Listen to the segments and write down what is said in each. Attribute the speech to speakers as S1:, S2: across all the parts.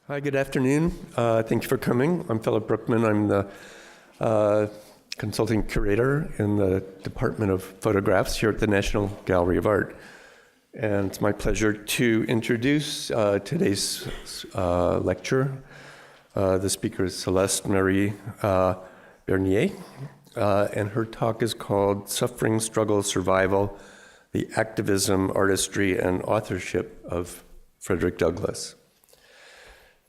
S1: Hi, good afternoon. Thank you for coming. I'm Philip Brookman. I'm the consulting curator in the Department of Photographs here at the National Gallery of Art. And it's my pleasure to introduce today's lecture. The speaker is Celeste-Marie Bernier, and her talk is called Suffering, Struggle, Survival, the Activism, Artistry, and Authorship of Frederick Douglass.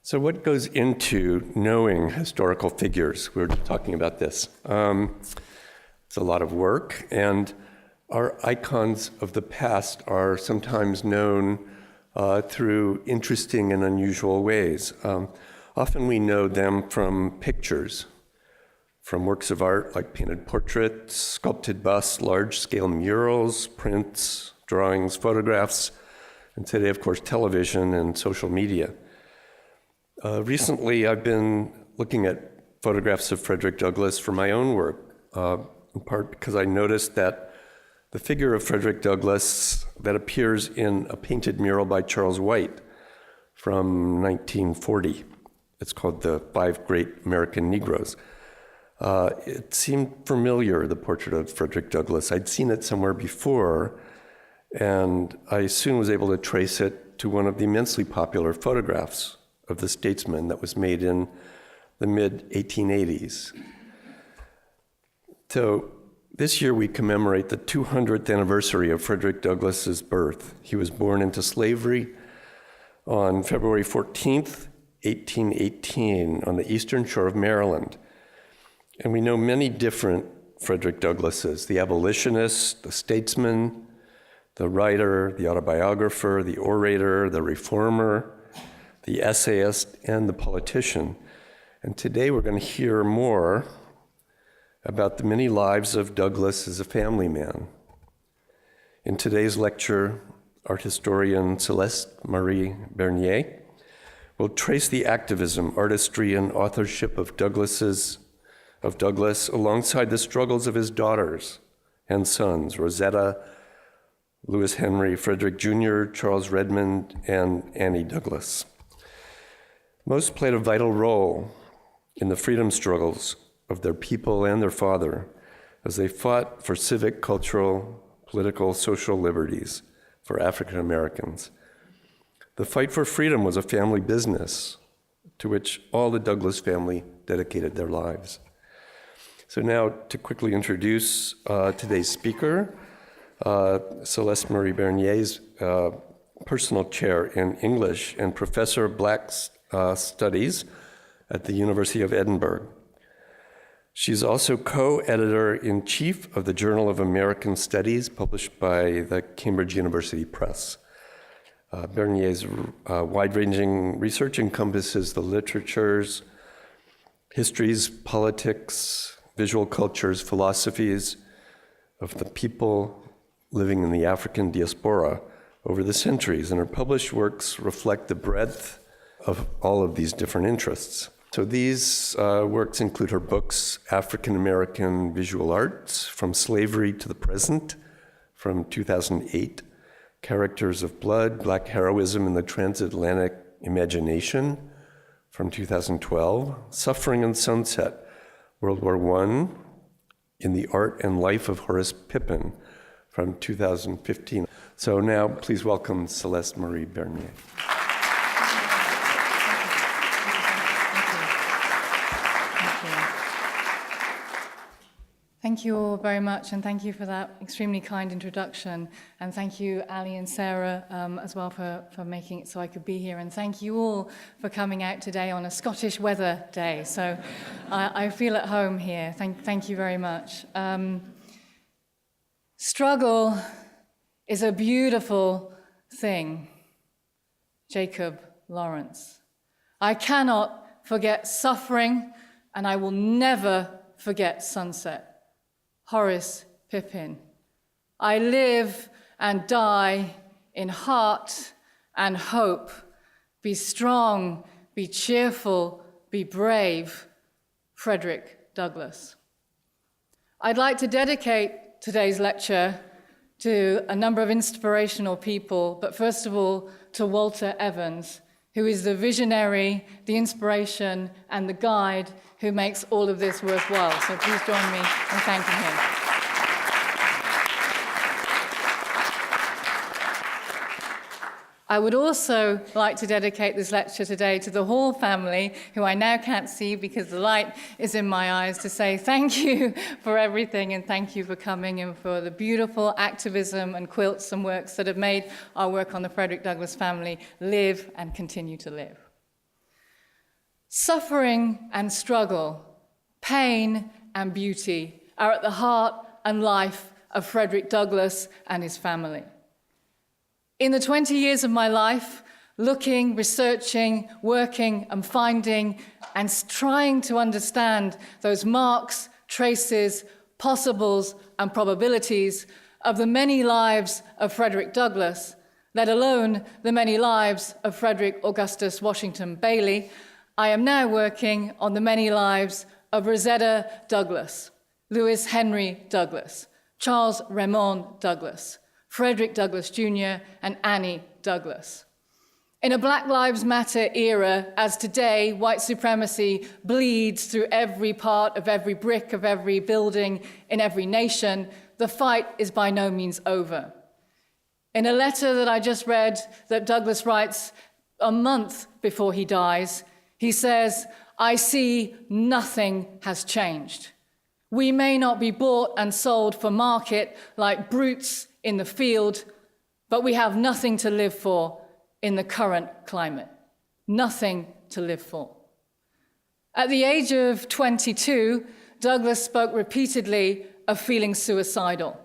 S1: So what goes into knowing historical figures? We were talking about this. It's a lot of work, and our icons of the past are sometimes known through interesting and unusual ways. Often we know them from pictures, from works of art like painted portraits, sculpted busts, large-scale murals, prints, drawings, photographs, and today, of course, television and social media. Recently, I've been looking at photographs of Frederick Douglass for my own work, in part because I noticed that the figure of Frederick Douglass that appears in a painted mural by Charles White from 1940, it's called The Five Great American Negroes. It seemed familiar, the portrait of Frederick Douglass. I'd seen it somewhere before, and I soon was able to trace it to one of the immensely popular photographs of the statesman that was made in the mid-1880s. So this year we commemorate the 200th anniversary of Frederick Douglass's birth. He was born into slavery on February 14th, 1818, on the eastern shore of Maryland. And we know many different Frederick Douglasses: the abolitionist, the statesman, the writer, the autobiographer, the orator, the reformer, the essayist, and the politician. And today we're going to hear more about the many lives of Douglass as a family man. In today's lecture, art historian Celeste-Marie Bernier will trace the activism, artistry, and authorship of Douglass alongside the struggles of his daughters and sons, Rosetta, Lewis Henry, Frederick Jr., Charles Remond, and Annie Douglass. Most played a vital role in the freedom struggles of their people and their father as they fought for civic, cultural, political, social liberties for African Americans. The fight for freedom was a family business to which all the Douglass family dedicated their lives. So now to quickly introduce today's speaker, Celeste-Marie Bernier's personal chair in English and professor of Black Studies at the University of Edinburgh. She's also co-editor-in-chief of the Journal of American Studies, published by the Cambridge University Press. Bernier's wide-ranging research encompasses the literatures, histories, politics, visual cultures, philosophies of the people living in the African diaspora over the centuries, and her published works reflect the breadth of all of these different interests. So these works include her books, African American Visual Arts, From Slavery to the Present, from 2008, Characters of Blood, Black Heroism in the Transatlantic Imagination, from 2012, Suffering and Sunset, World War I, in the Art and Life of Horace Pippin, from 2015. So now please welcome Celeste-Marie Bernier.
S2: Thank you all very much, and thank you for that extremely kind introduction. And thank you, Ali and Sarah, as well for making it so I could be here. And thank you all for coming out today on a Scottish weather day. So I feel at home here. Thank you very much. Struggle is a beautiful thing. Jacob Lawrence. I cannot forget suffering, and I will never forget sunset. Horace Pippin. I live and die in heart and hope. Be strong, be cheerful, be brave. Frederick Douglass. I'd like to dedicate today's lecture to a number of inspirational people, but first of all, to Walter Evans, who is the visionary, the inspiration, and the guide who makes all of this worthwhile. So please join me in thanking him. I would also like to dedicate this lecture today to the Hall family, who I now can't see because the light is in my eyes, to say thank you for everything and thank you for coming and for the beautiful activism and quilts and works that have made our work on the Frederick Douglass family live and continue to live. Suffering and struggle, pain and beauty are at the heart and life of Frederick Douglass and his family. In the 20 years of my life, looking, researching, working, and finding, and trying to understand those marks, traces, possibles, and probabilities of the many lives of Frederick Douglass, let alone the many lives of Frederick Augustus Washington Bailey, I am now working on the many lives of Rosetta Douglass, Lewis Henry Douglass, Charles Remond Douglass, Frederick Douglass Jr., and Annie Douglass. In a Black Lives Matter era, as today white supremacy bleeds through every part of every brick of every building in every nation, the fight is by no means over. In a letter that I just read that Douglass writes a month before he dies, he says, "I see nothing has changed. We may not be bought and sold for market like brutes in the field, but we have nothing to live for in the current climate. Nothing to live for." At the age of 22, Douglass spoke repeatedly of feeling suicidal.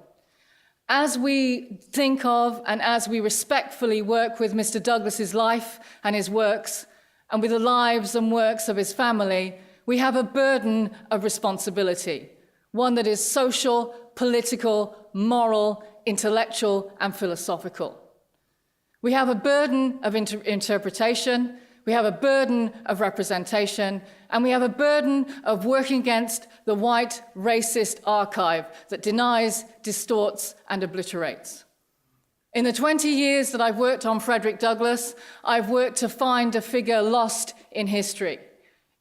S2: As we think of and as we respectfully work with Mr. Douglass's life and his works, and with the lives and works of his family, we have a burden of responsibility, one that is social, political, moral, intellectual, and philosophical. We have a burden of interpretation, we have a burden of representation, and we have a burden of working against the white racist archive that denies, distorts, and obliterates. In the 20 years that I've worked on Frederick Douglass, I've worked to find a figure lost in history.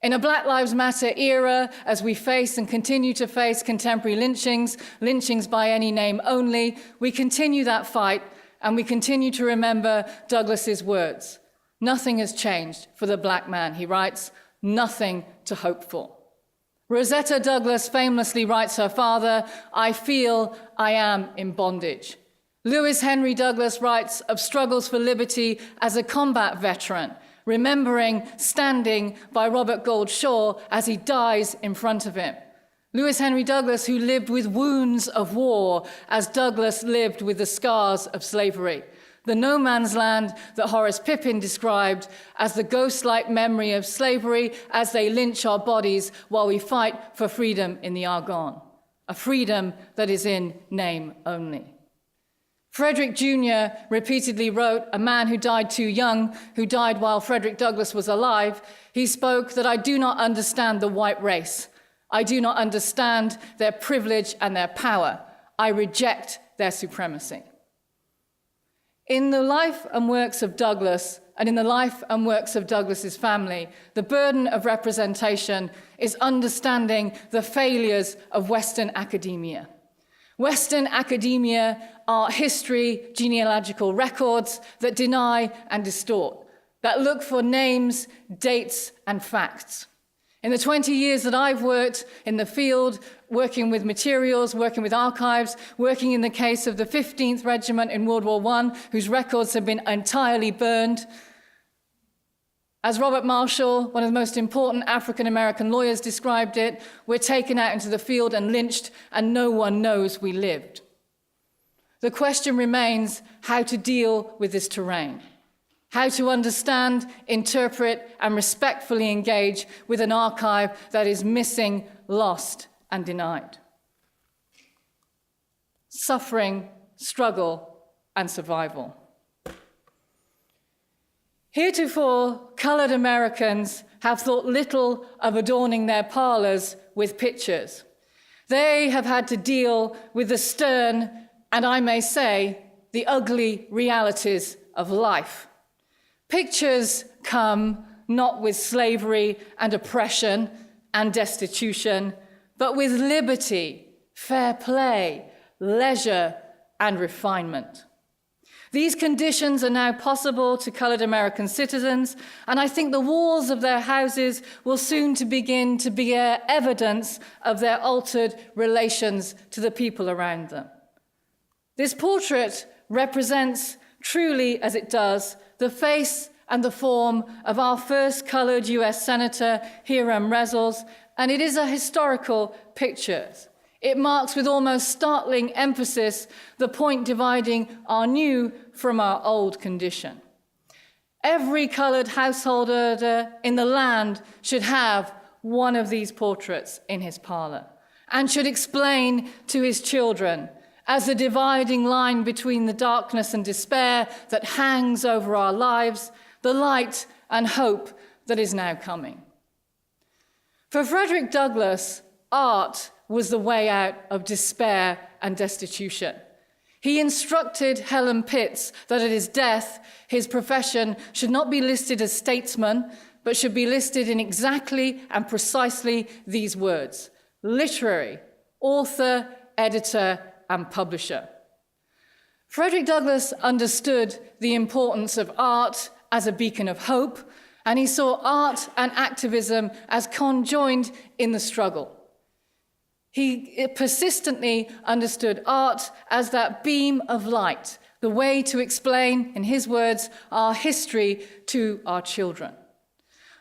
S2: In a Black Lives Matter era, as we face and continue to face contemporary lynchings by any name only, we continue that fight and we continue to remember Douglass's words. "Nothing has changed for the black man," he writes, "nothing to hope for." Rosetta Douglass famously writes her father, "I feel I am in bondage." Lewis Henry Douglass writes of struggles for liberty as a combat veteran, remembering standing by Robert Gould Shaw as he dies in front of him. Lewis Henry Douglass, who lived with wounds of war, as Douglass lived with the scars of slavery. The no man's land that Horace Pippin described as the ghost-like memory of slavery as they lynch our bodies while we fight for freedom in the Argonne, a freedom that is in name only. Frederick Jr. repeatedly wrote, a man who died too young, who died while Frederick Douglass was alive. He spoke that "I do not understand the white race. I do not understand their privilege and their power. I reject their supremacy." In the life and works of Douglass, and in the life and works of Douglass's family, the burden of representation is understanding the failures of Western academia. Western academia are history, genealogical records that deny and distort, that look for names, dates, and facts. In the 20 years that I've worked in the field, working with materials, working with archives, working in the case of the 15th Regiment in World War I, whose records have been entirely burned, as Robert Marshall, one of the most important African-American lawyers, described it, we're taken out into the field and lynched, and no one knows we lived. The question remains how to deal with this terrain, how to understand, interpret, and respectfully engage with an archive that is missing, lost, and denied. Suffering, struggle, and survival. Heretofore, colored Americans have thought little of adorning their parlors with pictures. They have had to deal with the stern, and I may say, the ugly realities of life. Pictures come not with slavery and oppression and destitution, but with liberty, fair play, leisure, and refinement. These conditions are now possible to colored American citizens, and I think the walls of their houses will soon to begin to bear evidence of their altered relations to the people around them. This portrait represents, truly as it does, the face and the form of our first colored US Senator, Hiram Reynolds, and it is a historical picture. It marks with almost startling emphasis the point dividing our new from our old condition. Every colored householder in the land should have one of these portraits in his parlor and should explain to his children, as the dividing line between the darkness and despair that hangs over our lives, the light and hope that is now coming. For Frederick Douglass, art was the way out of despair and destitution. He instructed Helen Pitts that at his death, his profession should not be listed as statesman, but should be listed in exactly and precisely these words: literary, author, editor, and publisher. Frederick Douglass understood the importance of art as a beacon of hope, and he saw art and activism as conjoined in the struggle. He persistently understood art as that beam of light, the way to explain, in his words, our history to our children.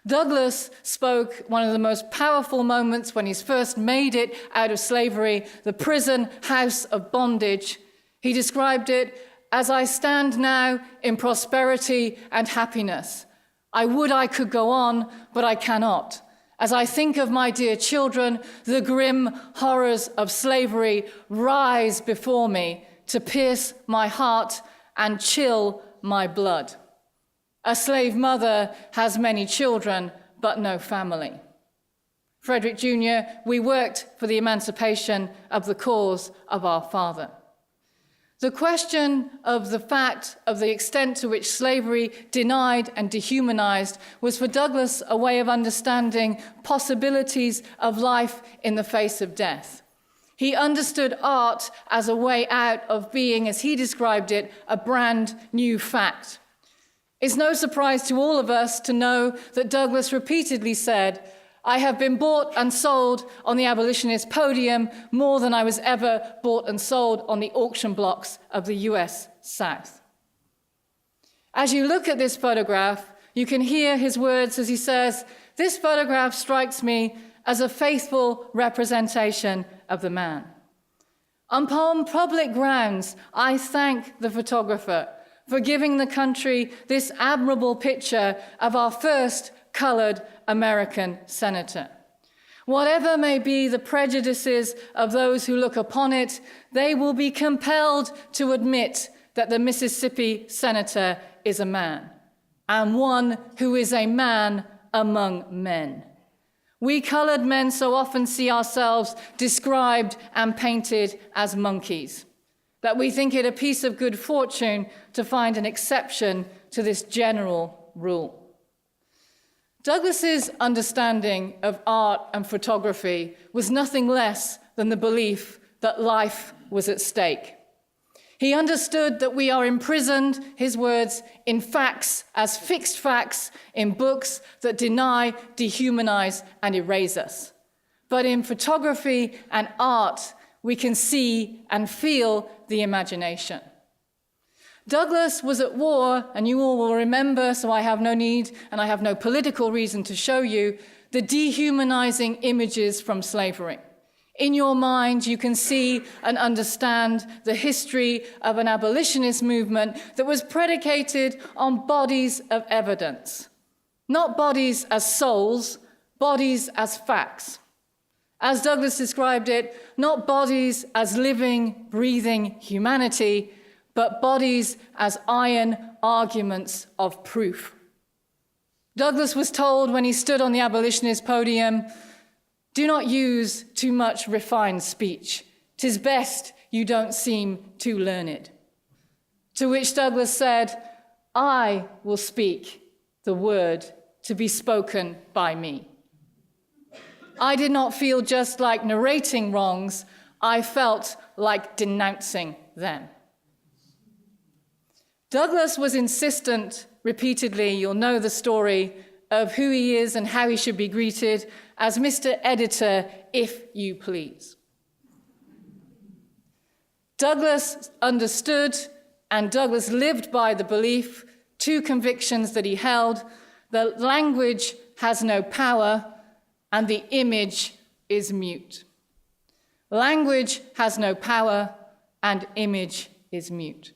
S2: Douglass spoke one of the most powerful moments when he's first made it out of slavery, the prison house of bondage. He described it as, "I stand now in prosperity and happiness. I would I could go on, but I cannot. As I think of my dear children, the grim horrors of slavery rise before me to pierce my heart and chill my blood. A slave mother has many children, but no family." Frederick Jr., we worked for the emancipation of the cause of our father. The question of the fact of the extent to which slavery denied and dehumanized was for Douglass a way of understanding possibilities of life in the face of death. He understood art as a way out of being, as he described it, a brand new fact. It's no surprise to all of us to know that Douglass repeatedly said, "I have been bought and sold on the abolitionist podium more than I was ever bought and sold on the auction blocks of the US South." As you look at this photograph, you can hear his words as he says, "This photograph strikes me as a faithful representation of the man. Upon public grounds, I thank the photographer for giving the country this admirable picture of our first colored American senator. Whatever may be the prejudices of those who look upon it, they will be compelled to admit that the Mississippi senator is a man, and one who is a man among men. We colored men so often see ourselves described and painted as monkeys, that we think it a piece of good fortune to find an exception to this general rule." Douglass's understanding of art and photography was nothing less than the belief that life was at stake. He understood that we are imprisoned, his words, in facts as fixed facts, in books that deny, dehumanize, and erase us. But in photography and art, we can see and feel the imagination. Douglass was at war, and you all will remember, so I have no need and I have no political reason to show you, the dehumanizing images from slavery. In your mind, you can see and understand the history of an abolitionist movement that was predicated on bodies of evidence. Not bodies as souls, bodies as facts. As Douglass described it, not bodies as living, breathing humanity, but bodies as iron arguments of proof. Douglass was told when he stood on the abolitionist podium, "Do not use too much refined speech. 'Tis best you don't seem too learned." To which Douglass said, "I will speak, the word to be spoken by me. I did not feel just like narrating wrongs, I felt like denouncing them. Douglass was insistent repeatedly, you'll know the story, of who he is and how he should be greeted as Mr. Editor, if you please. Douglass understood and Douglass lived by the belief, two convictions that he held, that language has no power and the image is mute. Language has no power and image is mute.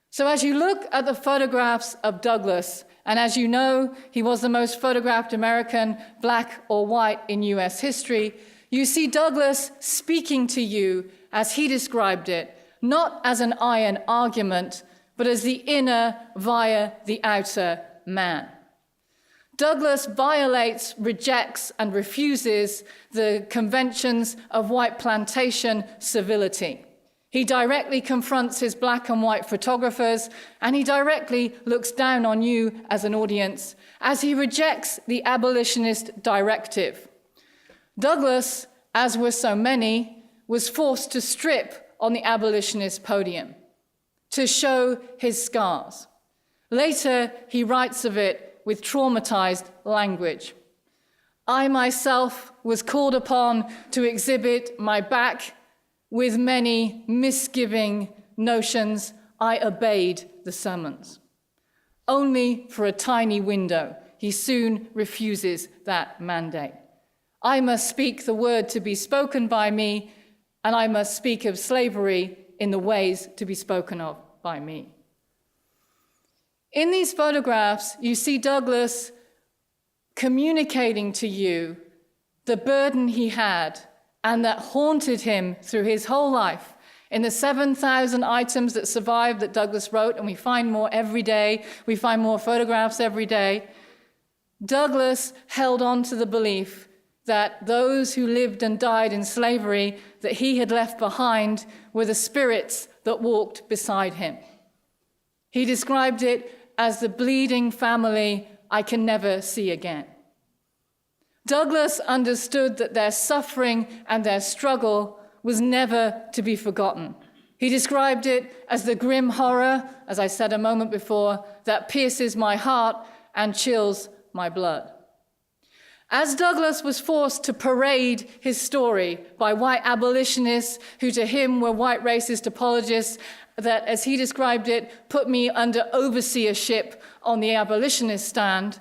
S2: So as you look at the photographs of Douglass, and as you know, he was the most photographed American, black or white, in US history, you see Douglass speaking to you as he described it, not as an iron argument, but as the inner via the outer man. Douglass violates, rejects, and refuses the conventions of white plantation civility. He directly confronts his black and white photographers, and he directly looks down on you as an audience, as he rejects the abolitionist directive. Douglass, as were so many, was forced to strip on the abolitionist podium, to show his scars. Later, he writes of it with traumatized language. I myself was called upon to exhibit my back with many misgiving notions. I obeyed the summons. Only for a tiny window, he soon refuses that mandate. I must speak the word to be spoken by me, and I must speak of slavery in the ways to be spoken of by me. In these photographs, you see Douglass communicating to you the burden he had and that haunted him through his whole life. In the 7,000 items that survived that Douglass wrote, and we find more every day, we find more photographs every day, Douglass held on to the belief that those who lived and died in slavery that he had left behind were the spirits that walked beside him. He described it as the bleeding family I can never see again. Douglass understood that their suffering and their struggle was never to be forgotten. He described it as the grim horror, as I said a moment before, that pierces my heart and chills my blood. As Douglass was forced to parade his story by white abolitionists who to him were white racist apologists that, as he described it, put me under overseership on the abolitionist stand,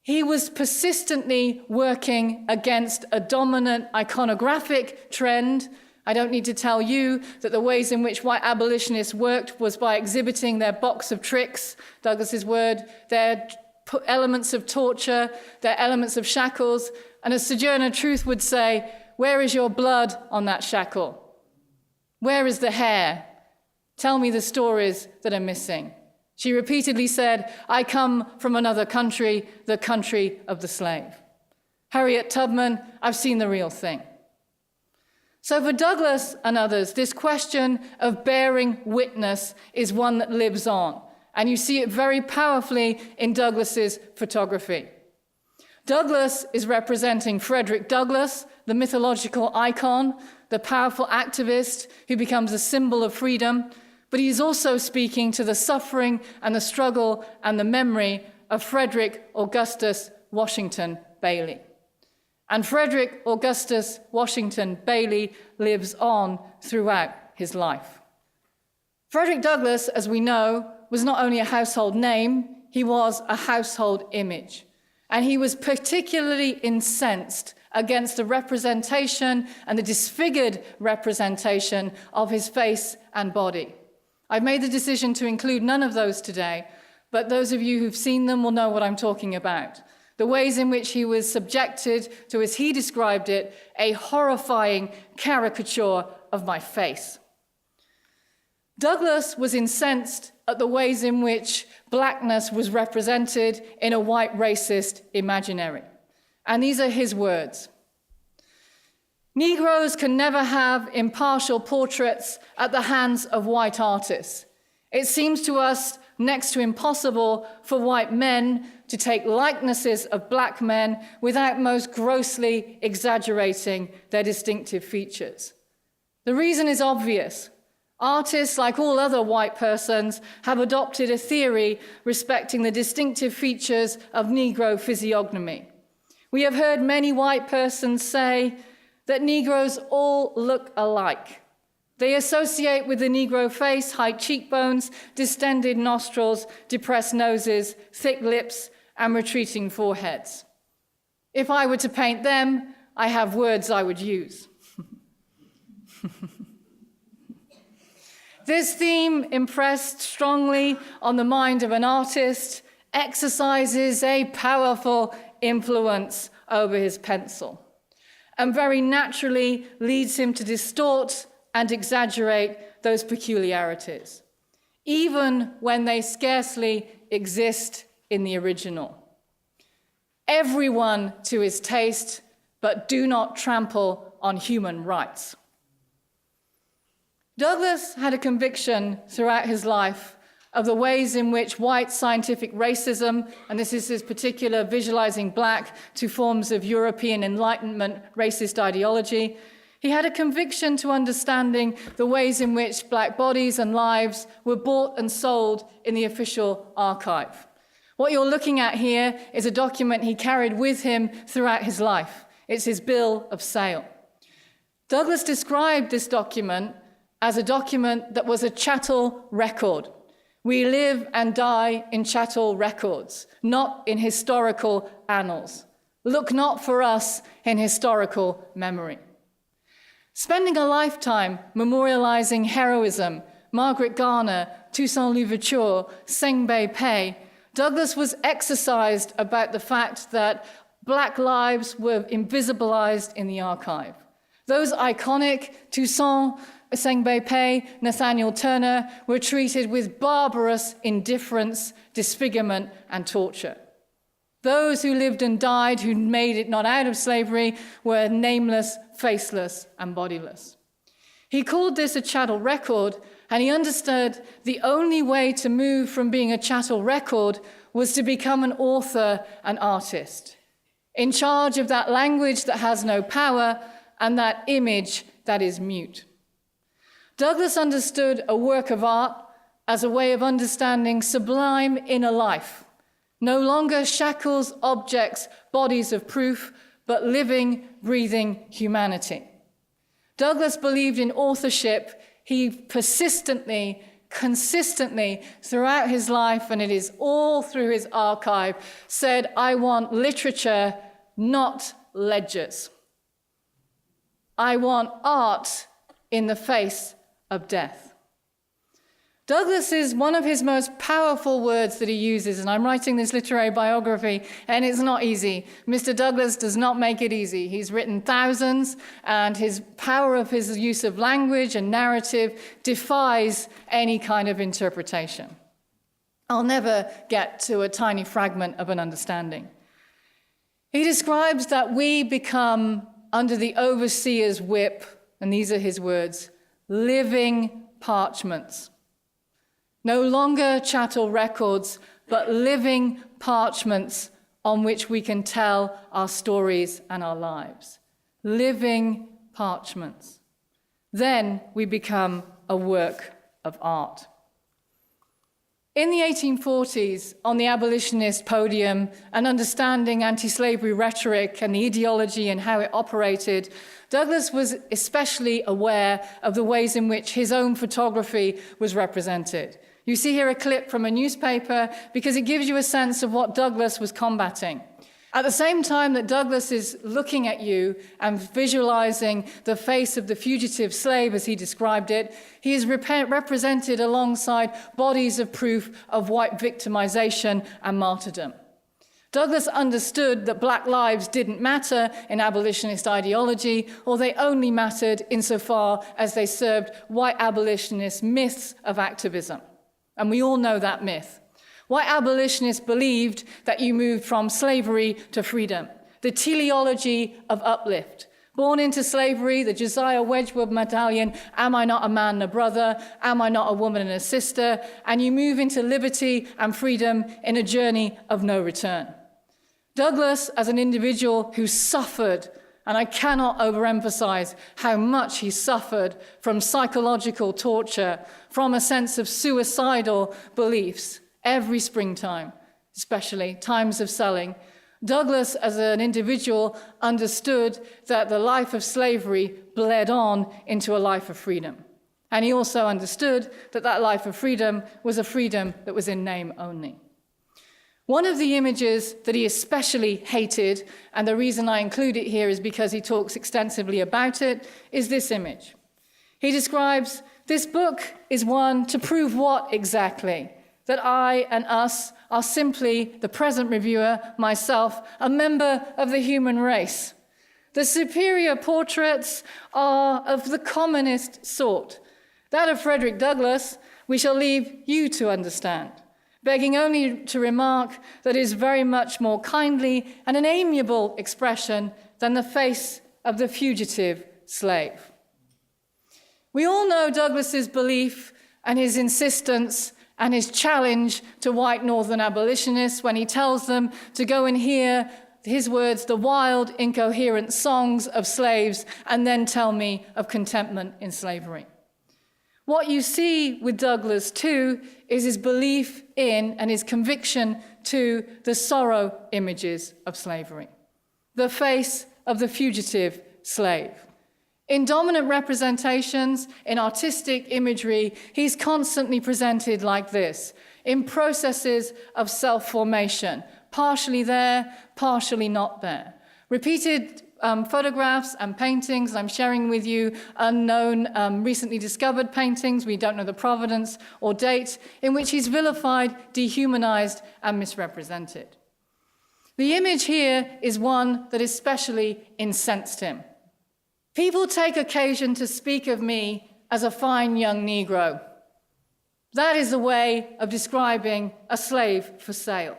S2: he was persistently working against a dominant iconographic trend. I don't need to tell you that the ways in which white abolitionists worked was by exhibiting their box of tricks, Douglass's word, their elements of torture, their elements of shackles. And as Sojourner Truth would say, where is your blood on that shackle? Where is the hair? Tell me the stories that are missing. She repeatedly said, I come from another country, the country of the slave. Harriet Tubman, I've seen the real thing. So for Douglass and others, this question of bearing witness is one that lives on. And you see it very powerfully in Douglass's photography. Douglass is representing Frederick Douglass, the mythological icon, the powerful activist who becomes a symbol of freedom, but he's also speaking to the suffering and the struggle and the memory of Frederick Augustus Washington Bailey. And Frederick Augustus Washington Bailey lives on throughout his life. Frederick Douglass, as we know, was not only a household name, he was a household image. And he was particularly incensed against the representation and the disfigured representation of his face and body. I've made the decision to include none of those today, but those of you who've seen them will know what I'm talking about. The ways in which he was subjected to, as he described it, a horrifying caricature of my face. Douglass was incensed at the ways in which blackness was represented in a white racist imaginary. And these are his words. Negroes can never have impartial portraits at the hands of white artists. It seems to us next to impossible for white men to take likenesses of black men without most grossly exaggerating their distinctive features. The reason is obvious. Artists, like all other white persons, have adopted a theory respecting the distinctive features of Negro physiognomy. We have heard many white persons say that Negroes all look alike. They associate with the Negro face high cheekbones, distended nostrils, depressed noses, thick lips, and retreating foreheads. If I were to paint them, I have words I would use. This theme, impressed strongly on the mind of an artist, exercises a powerful influence over his pencil, and very naturally leads him to distort and exaggerate those peculiarities, even when they scarcely exist in the original. Everyone to his taste, but do not trample on human rights. Douglass had a conviction throughout his life of the ways in which white scientific racism, and this is his particular visualizing black to forms of European Enlightenment racist ideology, he had a conviction to understanding the ways in which black bodies and lives were bought and sold in the official archive. What you're looking at here is a document he carried with him throughout his life. It's his bill of sale. Douglass described this document as a document that was a chattel record. We live and die in chattel records, not in historical annals. Look not for us in historical memory. Spending a lifetime memorializing heroism, Margaret Garner, Toussaint Louverture, Seng-Bay Pei, Douglass was exercised about the fact that black lives were invisibilized in the archive. Those iconic Toussaint, Seng-Bay Pei, Nathaniel Turner were treated with barbarous indifference, disfigurement, and torture. Those who lived and died, who made it not out of slavery, were nameless, faceless, and bodiless. He called this a chattel record, and he understood the only way to move from being a chattel record was to become an author and artist, in charge of that language that has no power and that image that is mute. Douglass understood a work of art as a way of understanding sublime inner life, no longer shackles, objects, bodies of proof, but living, breathing humanity. Douglass believed in authorship. He persistently, consistently, throughout his life, and it is all through his archive, said, I want literature, not ledgers. I want art in the face of death. Douglass is one of his most powerful words that he uses, and I'm writing this literary biography, and it's not easy. Mr. Douglass does not make it easy. He's written thousands, and his power of his use of language and narrative defies any kind of interpretation. I'll never get to a tiny fragment of an understanding. He describes that we become, under the overseer's whip, and these are his words, living parchments. No longer chattel records, but living parchments on which we can tell our stories and our lives. Living parchments. Then we become a work of art. In the 1840s, on the abolitionist podium, and understanding anti-slavery rhetoric and the ideology and how it operated, Douglass was especially aware of the ways in which his own photography was represented. You see here a clip from a newspaper because it gives you a sense of what Douglass was combating. At the same time that Douglass is looking at you and visualizing the face of the fugitive slave, as he described it, he is represented alongside bodies of proof of white victimization and martyrdom. Douglass understood that black lives didn't matter in abolitionist ideology, or they only mattered insofar as they served white abolitionist myths of activism. And we all know that myth. White abolitionists believed that you moved from slavery to freedom, the teleology of uplift. Born into slavery, the Josiah Wedgwood medallion, am I not a man and a brother? Am I not a woman and a sister? And you move into liberty and freedom in a journey of no return. Douglass, as an individual who suffered, and I cannot overemphasize how much he suffered from psychological torture, from a sense of suicidal beliefs, every springtime, especially times of selling. Douglass, as an individual, understood that the life of slavery bled on into a life of freedom. And he also understood that that life of freedom was a freedom that was in name only. One of the images that he especially hated, and the reason I include it here is because he talks extensively about it, is this image. He describes, this book is one to prove what exactly? That I and us are simply, the present reviewer, myself, a member of the human race. The superior portraits are of the commonest sort. That of Frederick Douglass, we shall leave you to understand, begging only to remark that it is very much more kindly and an amiable expression than the face of the fugitive slave. We all know Douglass's belief and his insistence and his challenge to white northern abolitionists when he tells them to go and hear, his words, the wild, incoherent songs of slaves and then tell me of contentment in slavery. What you see with Douglass, too, is his belief in and his conviction to the sorrow images of slavery, the face of the fugitive slave. In dominant representations, in artistic imagery, he's constantly presented like this, in processes of self-formation, partially there, partially not there. Repeated photographs and paintings. I'm sharing with you unknown, recently discovered paintings. We don't know the provenance or date, in which he's vilified, dehumanized, and misrepresented. The image here is one that especially incensed him. People take occasion to speak of me as a fine young Negro. That is a way of describing a slave for sale.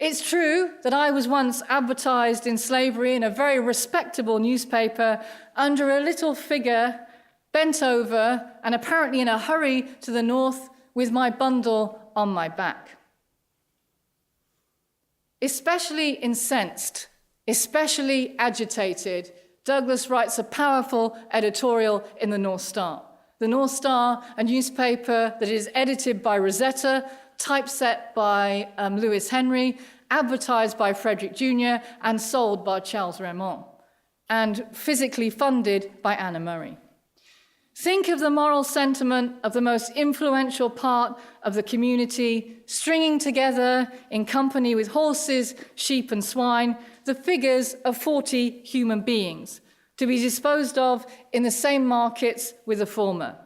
S2: It's true that I was once advertised in slavery in a very respectable newspaper under a little figure bent over and apparently in a hurry to the north with my bundle on my back. Especially incensed, especially agitated, Douglass writes a powerful editorial in the North Star. The North Star, a newspaper that is edited by Rosetta, typeset by Lewis Henry, advertised by Frederick Jr., and sold by Charles Remond, and physically funded by Anna Murray. Think of the moral sentiment of the most influential part of the community, stringing together, in company with horses, sheep, and swine, the figures of 40 human beings, to be disposed of in the same markets with the former.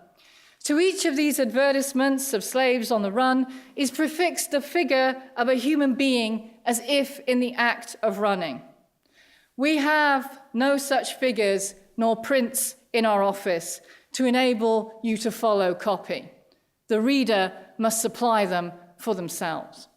S2: To each of these advertisements of slaves on the run is prefixed the figure of a human being as if in the act of running. We have no such figures nor prints in our office to enable you to follow copy. The reader must supply them for themselves.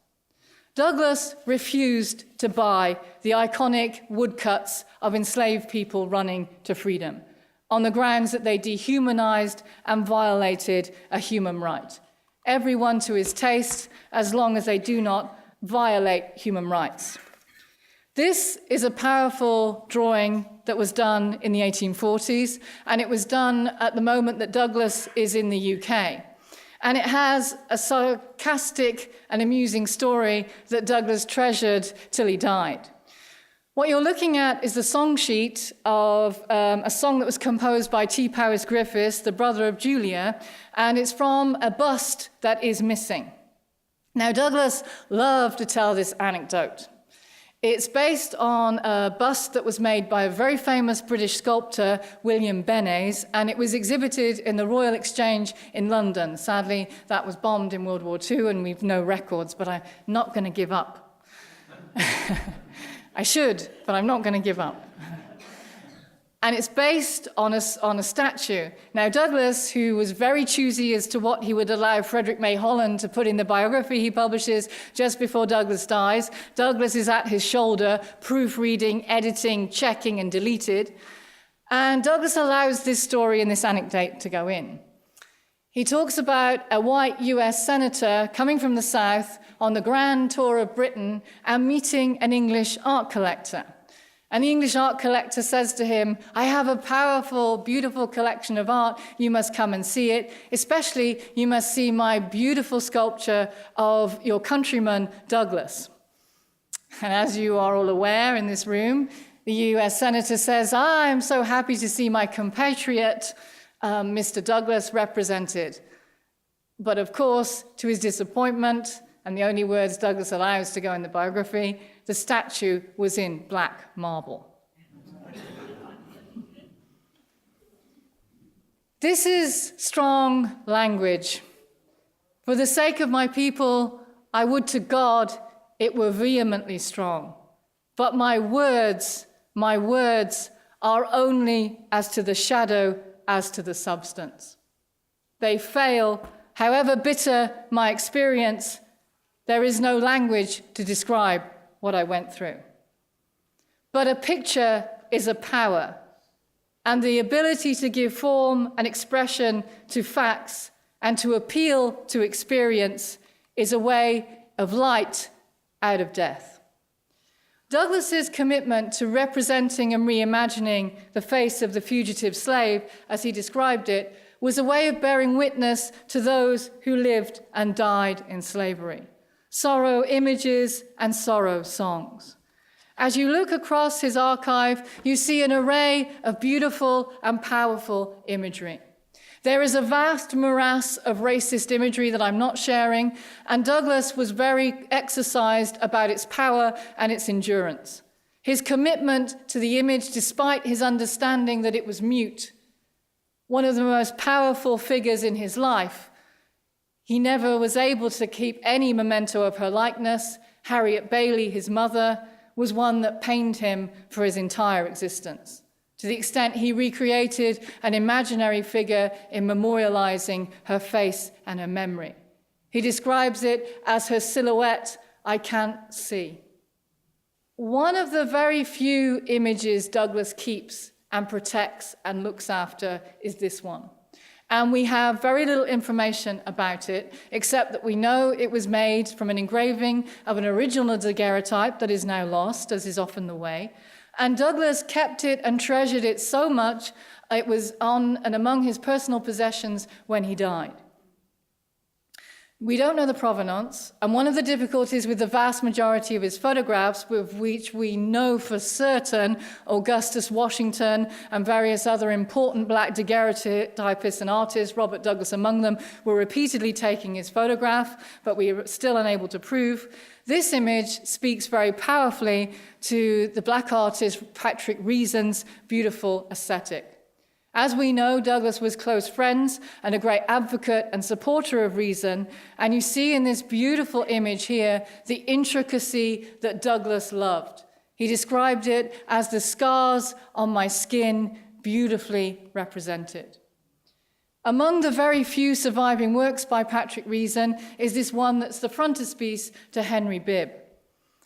S2: Douglass refused to buy the iconic woodcuts of enslaved people running to freedom on the grounds that they dehumanized and violated a human right. Everyone to his taste, as long as they do not violate human rights. This is a powerful drawing that was done in the 1840s, and it was done at the moment that Douglass is in the UK. And it has a sarcastic and amusing story that Douglass treasured till he died. What you're looking at is the song sheet of a song that was composed by T. Powys Griffiths, the brother of Julia, and it's from a bust that is missing. Now, Douglass loved to tell this anecdote. It's based on a bust that was made by a very famous British sculptor, William Benes, and it was exhibited in the Royal Exchange in London. Sadly, that was bombed in World War II, and we've no records, but I'm not going to give up. I should, but I'm not going to give up. And it's based on a statue. Now, Douglass, who was very choosy as to what he would allow Frederick May Holland to put in the biography he publishes just before Douglass dies, Douglass is at his shoulder, proofreading, editing, checking, and deleted. And Douglass allows this story and this anecdote to go in. He talks about a white US senator coming from the South on the grand tour of Britain and meeting an English art collector. And the English art collector says to him, I have a powerful, beautiful collection of art. You must come and see it. Especially, you must see my beautiful sculpture of your countryman, Douglass. And as you are all aware in this room, the US senator says, I'm so happy to see my compatriot, Mr. Douglass, represented. But of course, to his disappointment, and the only words Douglass allows to go in the biography, the statue was in black marble. This is strong language. For the sake of my people, I would to God it were vehemently strong. But my words are only as to the shadow as to the substance. They fail, however bitter my experience, there is no language to describe what I went through. But a picture is a power, and the ability to give form and expression to facts and to appeal to experience is a way of light out of death. Douglass's commitment to representing and reimagining the face of the fugitive slave, as he described it, was a way of bearing witness to those who lived and died in slavery. Sorrow images and sorrow songs. As you look across his archive, you see an array of beautiful and powerful imagery. There is a vast morass of racist imagery that I'm not sharing, and Douglass was very exercised about its power and its endurance. His commitment to the image, despite his understanding that it was mute, one of the most powerful figures in his life, he never was able to keep any memento of her likeness. Harriet Bailey, his mother, was one that pained him for his entire existence, to the extent he recreated an imaginary figure in memorializing her face and her memory. He describes it as her silhouette I can't see. One of the very few images Douglass keeps and protects and looks after is this one. And we have very little information about it, except that we know it was made from an engraving of an original daguerreotype that is now lost, as is often the way. And Douglass kept it and treasured it so much, it was on and among his personal possessions when he died. We don't know the provenance, and one of the difficulties with the vast majority of his photographs, with which we know for certain Augustus Washington and various other important black daguerreotypists and artists, Robert Douglass among them, were repeatedly taking his photograph, but we are still unable to prove. This image speaks very powerfully to the black artist Patrick Reason's beautiful aesthetic. As we know, Douglass was close friends and a great advocate and supporter of Reason, and you see in this beautiful image here the intricacy that Douglass loved. He described it as the scars on my skin beautifully represented. Among the very few surviving works by Patrick Reason is this one that's the frontispiece to Henry Bibb.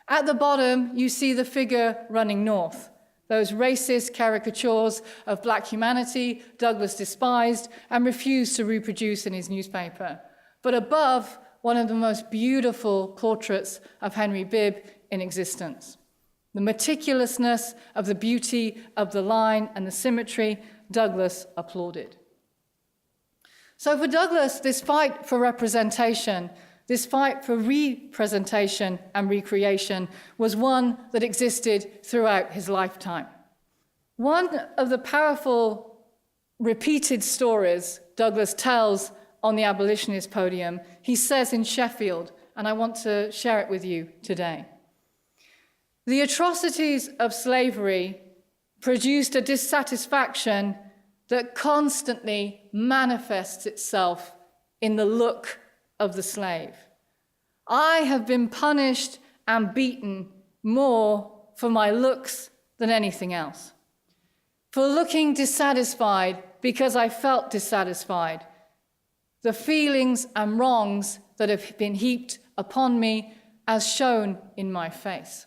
S2: At the bottom, you see the figure running north. Those racist caricatures of black humanity Douglass despised and refused to reproduce in his newspaper. But above, one of the most beautiful portraits of Henry Bibb in existence. The meticulousness of the beauty of the line and the symmetry, Douglass applauded. So for Douglass, this fight for representation, this fight for representation and recreation was one that existed throughout his lifetime. One of the powerful repeated stories Douglass tells on the abolitionist podium, he says in Sheffield, and I want to share it with you today. The atrocities of slavery produced a dissatisfaction that constantly manifests itself in the look of the slave. I have been punished and beaten more for my looks than anything else. for looking dissatisfied because I felt dissatisfied, the feelings and wrongs that have been heaped upon me as shown in my face.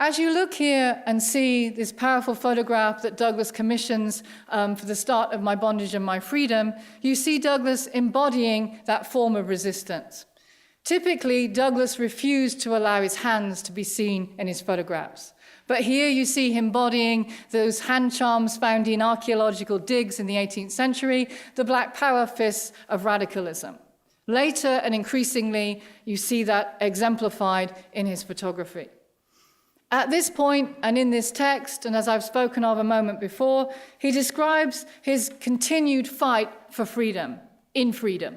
S2: As you look here and see this powerful photograph that Douglass commissions for the start of My Bondage and My Freedom, you see Douglass embodying that form of resistance. Typically, Douglass refused to allow his hands to be seen in his photographs. But here you see him embodying those hand charms found in archaeological digs in the 18th century, the black power fists of radicalism. Later and increasingly, you see that exemplified in his photography. At this point, and in this text, and as I've spoken of a moment before, he describes his continued fight for freedom, in freedom.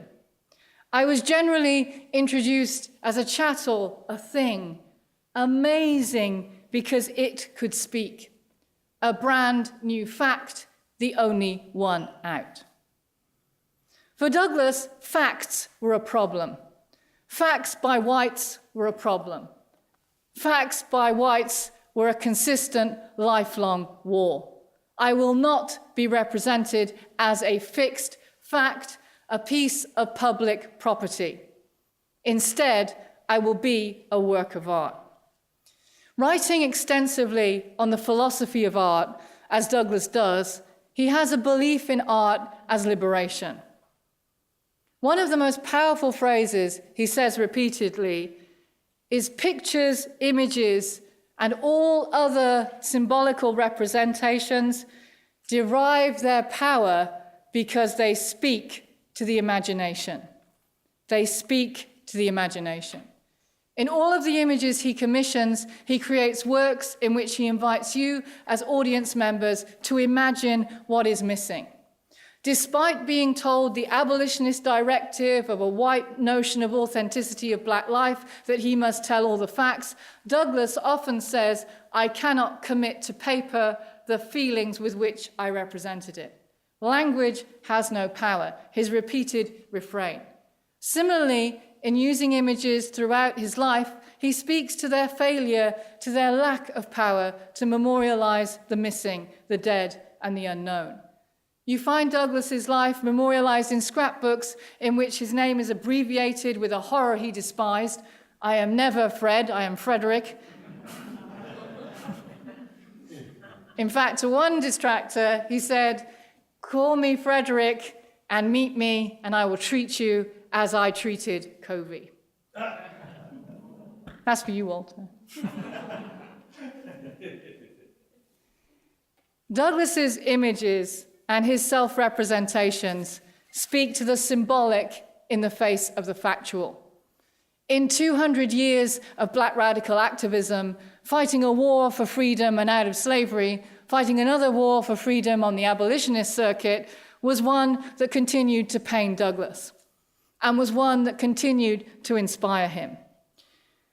S2: I was generally introduced as a chattel, a thing, amazing because it could speak, a brand new fact, the only one out. For Douglass, facts were a problem. Facts by whites were a problem. Facts by whites were a consistent, lifelong war. I will not be represented as a fixed fact, a piece of public property. Instead, I will be a work of art. Writing extensively on the philosophy of art, as Douglass does, he has a belief in art as liberation. One of the most powerful phrases he says repeatedly is pictures, images, and all other symbolical representations derive their power because they speak to the imagination. They speak to the imagination. In all of the images he commissions, he creates works in which he invites you as audience members to imagine what is missing. Despite being told the abolitionist directive of a white notion of authenticity of black life, that he must tell all the facts, Douglass often says, I cannot commit to paper the feelings with which I represented it. Language has no power, his repeated refrain. Similarly, in using images throughout his life, he speaks to their failure, to their lack of power to memorialize the missing, the dead, and the unknown. You find Douglass's life memorialized in scrapbooks in which his name is abbreviated with a horror he despised. I am never Fred, I am Frederick. In fact, to one distractor, he said, call me Frederick and meet me, and I will treat you as I treated Covey. That's for you, Walter. Douglass's images and his self-representations speak to the symbolic in the face of the factual. In 200 years of black radical activism, fighting a war for freedom and out of slavery, fighting another war for freedom on the abolitionist circuit, was one that continued to pain Douglass, and was one that continued to inspire him.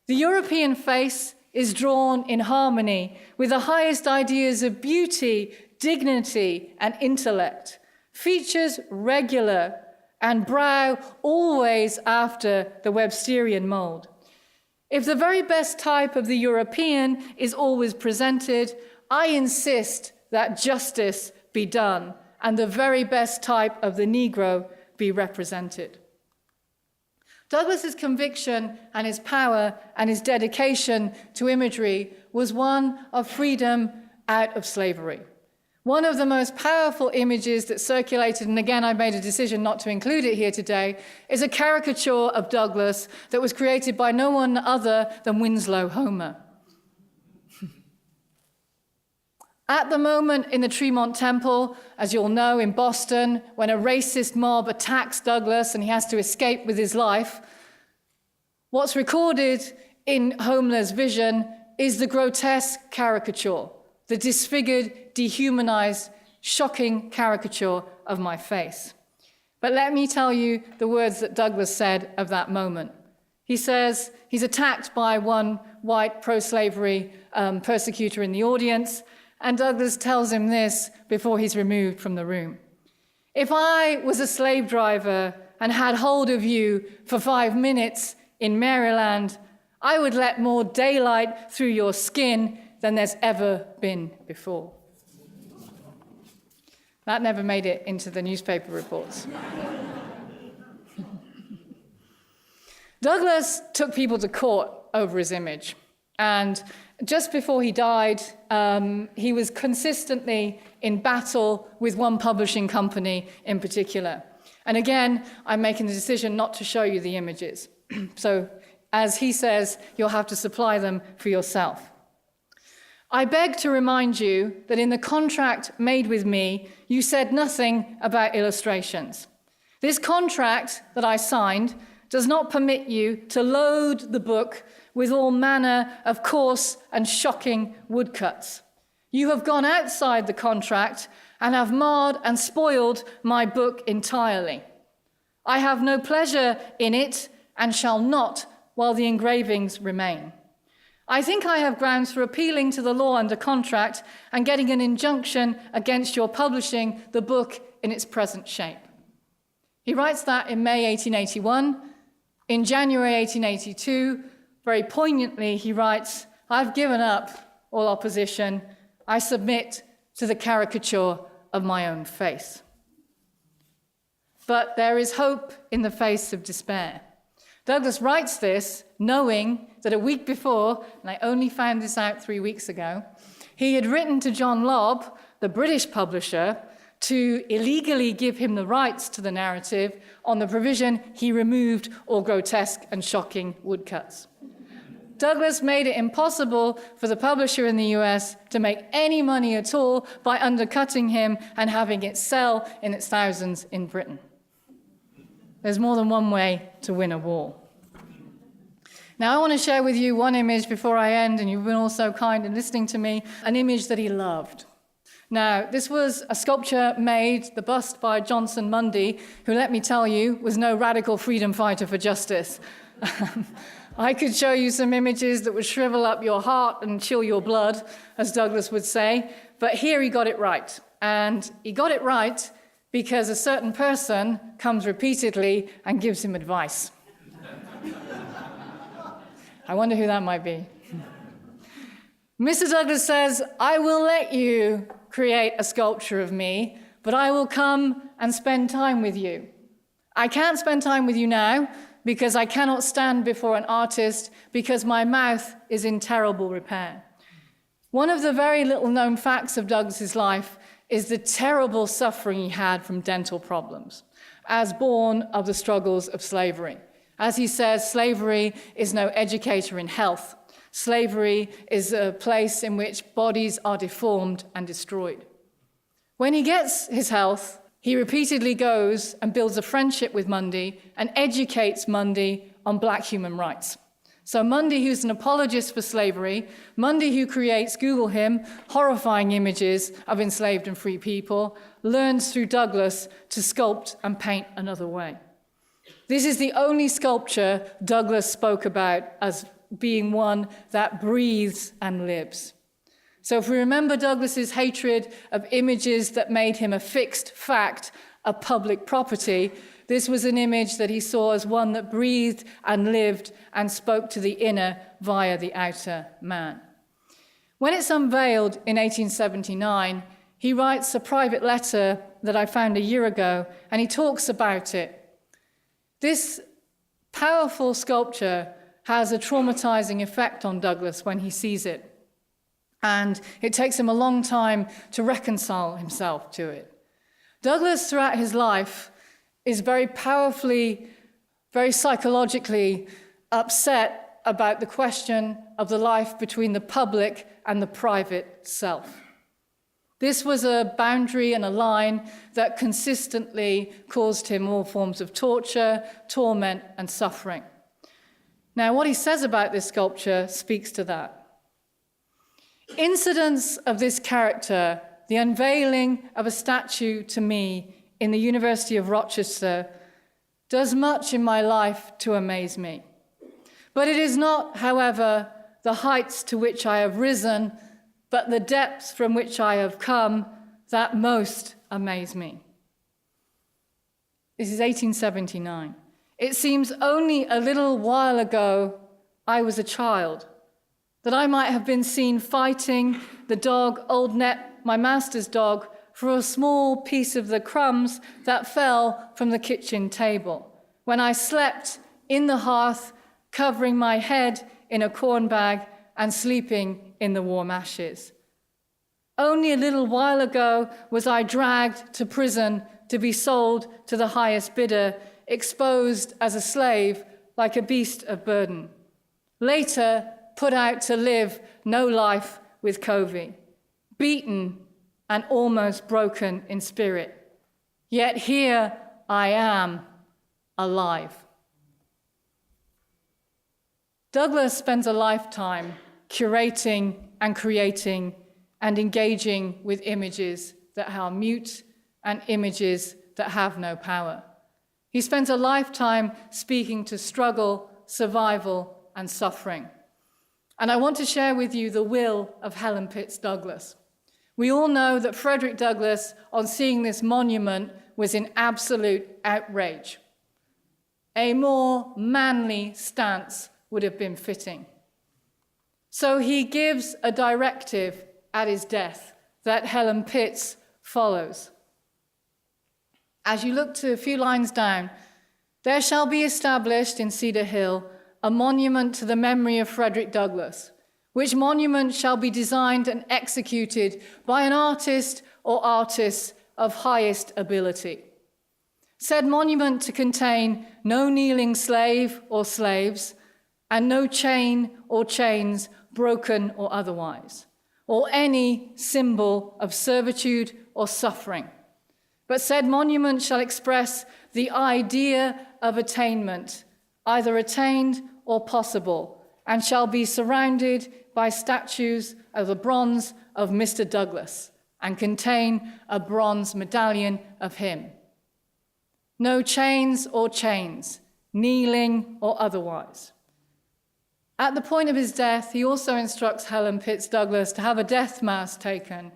S2: The European face is drawn in harmony with the highest ideas of beauty, dignity, and intellect, features regular, and brow always after the Websterian mold. If the very best type of the European is always presented, I insist that justice be done and the very best type of the Negro be represented. Douglass's conviction and his power and his dedication to imagery was one of freedom out of slavery. One of the most powerful images that circulated, and again I made a decision not to include it here today, is a caricature of Douglass that was created by no one other than Winslow Homer. At the moment in the Tremont Temple, as you'll know, in Boston, when a racist mob attacks Douglass and he has to escape with his life, what's recorded in Homer's vision is the grotesque caricature, the disfigured, dehumanized, shocking caricature of my face. But let me tell you the words that Douglass said of that moment. He says he's attacked by one white pro-slavery persecutor in the audience, and Douglass tells him this before he's removed from the room. If I was a slave driver and had hold of you for 5 minutes in Maryland, I would let more daylight through your skin than there's ever been before. That never made it into the newspaper reports. Douglass took people to court over his image. And just before he died, he was consistently in battle with one publishing company in particular. And again, I'm making the decision not to show you the images. So, as he says, you'll have to supply them for yourself. I beg to remind you that in the contract made with me, you said nothing about illustrations. This contract that I signed does not permit you to load the book with all manner of coarse and shocking woodcuts. You have gone outside the contract and have marred and spoiled my book entirely. I have no pleasure in it and shall not while the engravings remain. I think I have grounds for appealing to the law under contract and getting an injunction against your publishing the book in its present shape. He writes that in May 1881. In January 1882, very poignantly, he writes, I've given up all opposition. I submit to the caricature of my own face. But there is hope in the face of despair. Douglass writes this knowing that a week before, and I only found this out 3 weeks ago, he had written to John Lobb, the British publisher, to illegally give him the rights to the narrative on the provision he removed all grotesque and shocking woodcuts. Douglass made it impossible for the publisher in the US to make any money at all by undercutting him and having it sell in its thousands in Britain. There's more than one way to win a war. Now, I want to share with you one image before I end, and you've been all so kind in listening to me, an image that he loved. Now, this was a sculpture made, the bust by Johnson Mundy, who, let me tell you, was no radical freedom fighter for justice. I could show you some images that would shrivel up your heart and chill your blood, as Douglass would say, but here he got it right. And he got it right because a certain person comes repeatedly and gives him advice. I wonder who that might be. Mr. Douglass says, I will let you create a sculpture of me, but I will come and spend time with you. I can't spend time with you now because I cannot stand before an artist because my mouth is in terrible repair. One of the very little known facts of Douglass's life is the terrible suffering he had from dental problems, as born of the struggles of slavery. As he says, slavery is no educator in health. Slavery is a place in which bodies are deformed and destroyed. When he gets his health, he repeatedly goes and builds a friendship with Mundy and educates Mundy on black human rights. So Mundy, who's an apologist for slavery, Mundy, who creates, Google him, horrifying images of enslaved and free people, learns through Douglass to sculpt and paint another way. This is the only sculpture Douglass spoke about as being one that breathes and lives. So if we remember Douglass's hatred of images that made him a fixed fact, a public property, this was an image that he saw as one that breathed and lived and spoke to the inner via the outer man. When it's unveiled in 1879, he writes a private letter that I found a year ago, and he talks about it. This powerful sculpture has a traumatizing effect on Douglass when he sees it. And it takes him a long time to reconcile himself to it. Douglass, throughout his life, is very powerfully, very psychologically upset about the question of the life between the public and the private self. This was a boundary and a line that consistently caused him all forms of torture, torment, and suffering. Now, what he says about this sculpture speaks to that. Incidents of this character, the unveiling of a statue to me in the University of Rochester, does much in my life to amaze me. But it is not, however, the heights to which I have risen, but the depths from which I have come that most amaze me. This is 1879. It seems only a little while ago I was a child, that I might have been seen fighting the dog, Old Net, my master's dog, for a small piece of the crumbs that fell from the kitchen table, when I slept in the hearth, covering my head in a corn bag and sleeping in the warm ashes. Only a little while ago was I dragged to prison to be sold to the highest bidder, exposed as a slave like a beast of burden. Later, put out to live no life with Covey, beaten and almost broken in spirit. Yet here I am, alive. Douglass spends a lifetime curating and creating and engaging with images that are mute and images that have no power. He spends a lifetime speaking to struggle, survival, and suffering. And I want to share with you the will of Helen Pitts Douglass. We all know that Frederick Douglass, on seeing this monument, was in absolute outrage. A more manly stance would have been fitting. So he gives a directive at his death that Helen Pitts follows. As you look to a few lines down, there shall be established in Cedar Hill a monument to the memory of Frederick Douglass, which monument shall be designed and executed by an artist or artists of highest ability. Said monument to contain no kneeling slave or slaves, and no chain or chains broken or otherwise, or any symbol of servitude or suffering. But said monument shall express the idea of attainment, either attained or possible, and shall be surrounded by statues of the bronze of Mr. Douglass, and contain a bronze medallion of him. No chains or chains, kneeling or otherwise. At the point of his death, he also instructs Helen Pitts Douglass to have a death mask taken,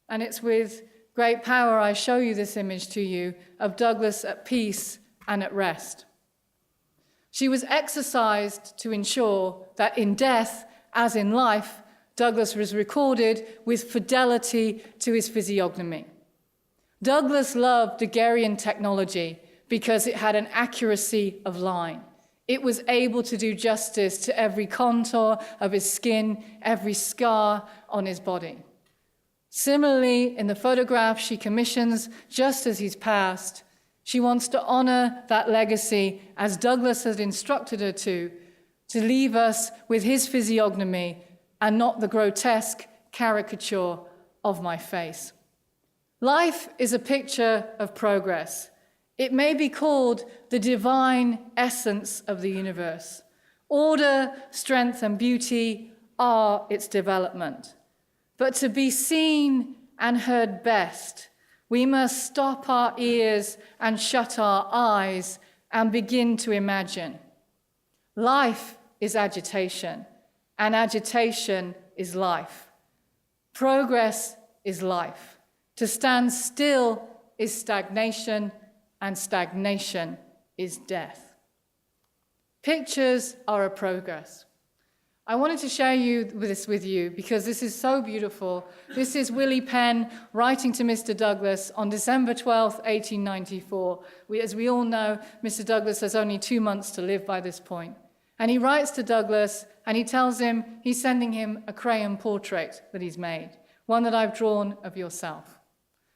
S2: and it's with great power I show you this image to you of Douglass at peace and at rest. She was exercised to ensure that in death, as in life, Douglass was recorded with fidelity to his physiognomy. Douglass loved Daguerrean technology because it had an accuracy of line. It was able to do justice to every contour of his skin, every scar on his body. Similarly, in the photograph she commissions just as he's passed, she wants to honor that legacy as Douglass had instructed her to leave us with his physiognomy and not the grotesque caricature of my face. Life is a picture of progress. It may be called the divine essence of the universe. Order, strength, and beauty are its development. But to be seen and heard best, we must stop our ears and shut our eyes and begin to imagine. Life is agitation, and agitation is life. Progress is life. To stand still is stagnation, and stagnation is death. Pictures are a progress. I wanted to share this with you because this is so beautiful. This is Willy Penn writing to Mr. Douglass on December 12th, 1894. As we all know, Mr. Douglass has only 2 months to live by this point. And he writes to Douglass and he tells him he's sending him a crayon portrait that he's made, one that I've drawn of yourself.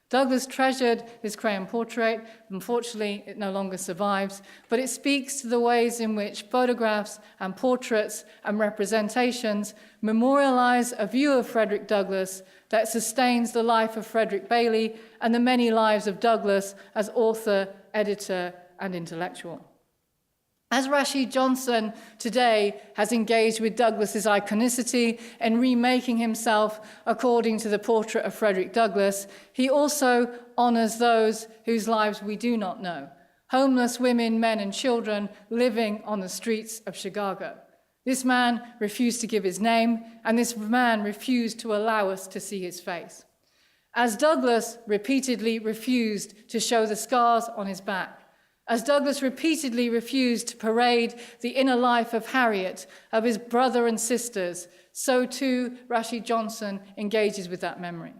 S2: Douglass treasured this crayon portrait. Unfortunately, it no longer survives, but it speaks to the ways in which photographs and portraits and representations memorialize a view of Frederick Douglass that sustains the life of Frederick Bailey and the many lives of Douglass as author, editor, and intellectual. As Rashid Johnson today has engaged with Douglass's iconicity and remaking himself according to the portrait of Frederick Douglass, he also honors those whose lives we do not know, homeless women, men, and children living on the streets of Chicago. This man refused to give his name, and this man refused to allow us to see his face. As Douglass repeatedly refused to show the scars on his back, as Douglass repeatedly refused to parade the inner life of Harriet, of his brother and sisters, so too Rashid Johnson engages with that memory.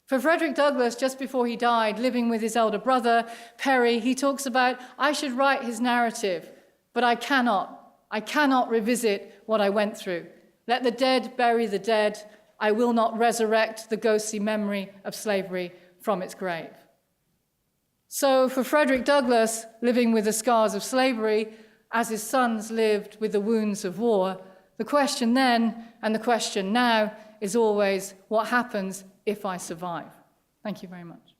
S2: For Frederick Douglass, just before he died, living with his elder brother, Perry, he talks about, I should write his narrative, but I cannot revisit what I went through. Let the dead bury the dead. I will not resurrect the ghostly memory of slavery from its grave. So for Frederick Douglass, living with the scars of slavery, as his sons lived with the wounds of war, the question then and the question now is always, what happens if I survive? Thank you very much.